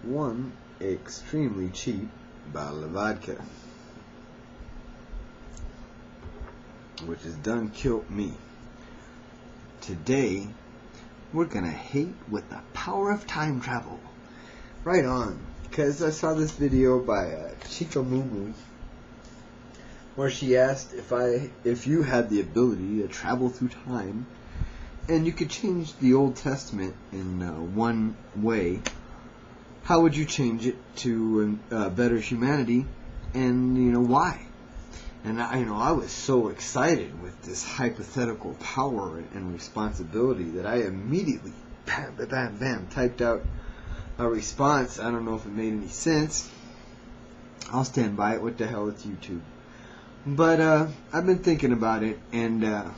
one extremely cheap bottle of vodka, which has done killed me. Today, we're gonna hate with the power of time travel. Right on, because I saw this video by Chica Mumu, where she asked if you had the ability to travel through time, and you could change the Old Testament in one way, how would you change it to better humanity, and why? And I was so excited with this hypothetical power and responsibility that I immediately, bam, bam, bam, bam, typed out a response. I don't know if it made any sense. I'll stand by it. What the hell, it's YouTube. But I've been thinking about it, and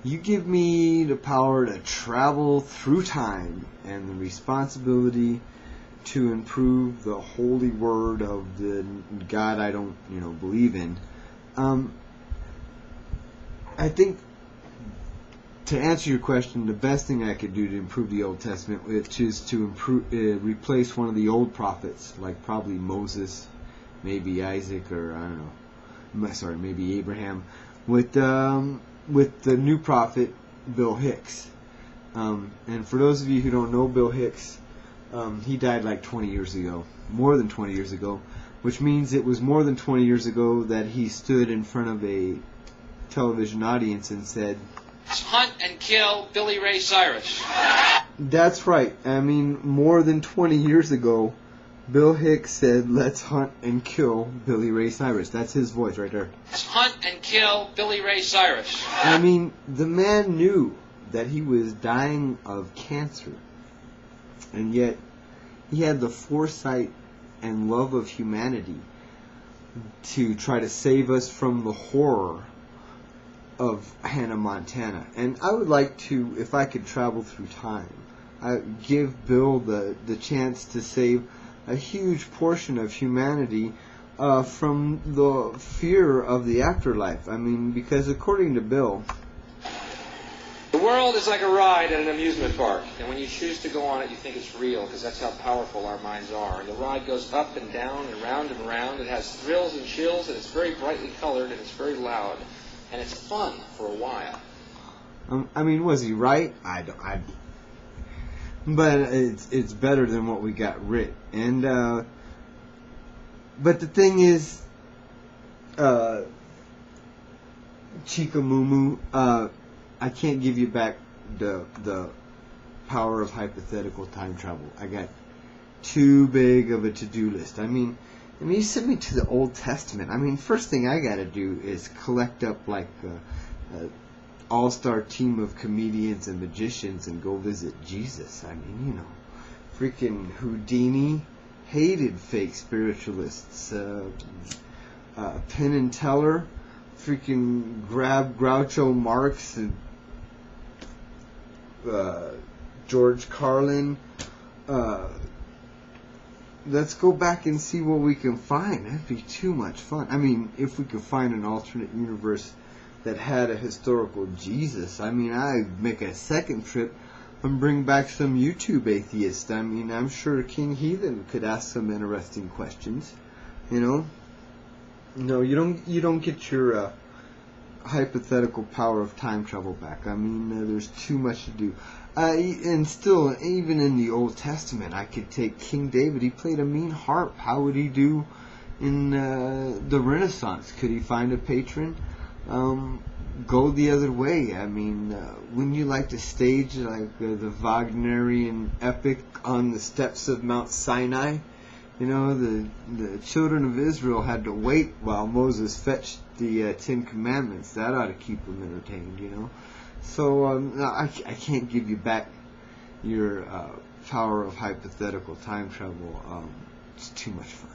you give me the power to travel through time and the responsibility to improve the holy word of the God I don't, believe in. I think, to answer your question, the best thing I could do to improve the Old Testament, which is to replace one of the old prophets, like probably Moses, maybe Isaac, or maybe Abraham, with the new prophet Bill Hicks. And for those of you who don't know Bill Hicks, he died like 20 years ago, more than 20 years ago, which means it was more than 20 years ago that he stood in front of a television audience and said, "Hunt and kill Billy Ray Cyrus." That's right. More than 20 years ago, Bill Hicks said, "Let's hunt and kill Billy Ray Cyrus." That's his voice right there. "Let's hunt and kill Billy Ray Cyrus." The man knew that he was dying of cancer, and yet he had the foresight and love of humanity to try to save us from the horror of Hannah Montana. And I would like to, if I could travel through time, I'd give Bill the chance to save a huge portion of humanity from the fear of the afterlife. Because according to Bill, the world is like a ride at an amusement park, and when you choose to go on it, you think it's real, because that's how powerful our minds are. And the ride goes up and down and round and round. It has thrills and chills, and it's very brightly colored, and it's very loud, and it's fun for a while. Was he right? But it's better than what we got writ. And but the thing is, Chica Mumu, I can't give you back the power of hypothetical time travel. I got too big of a to-do list. You sent me to the Old Testament. First thing I gotta do is collect up like a all-star team of comedians and magicians and go visit Jesus. Freaking Houdini hated fake spiritualists. Penn and Teller freaking grabbed Groucho Marx and George Carlin. Let's go back and see what we can find. That'd be too much fun. If we could find an alternate universe that had a historical Jesus, I'd make a second trip and bring back some YouTube atheists. I'm sure King Heathen could ask some interesting questions. No, you don't get your hypothetical power of time travel back. There's too much to do. And still, even in the Old Testament, I could take King David. He played a mean harp. How would he do in the Renaissance? Could he find a patron? Go the other way. Wouldn't you like to stage like the Wagnerian epic on the steps of Mount Sinai? The children of Israel had to wait while Moses fetched the Ten Commandments. That ought to keep them entertained, So I can't give you back your power of hypothetical time travel. It's too much fun.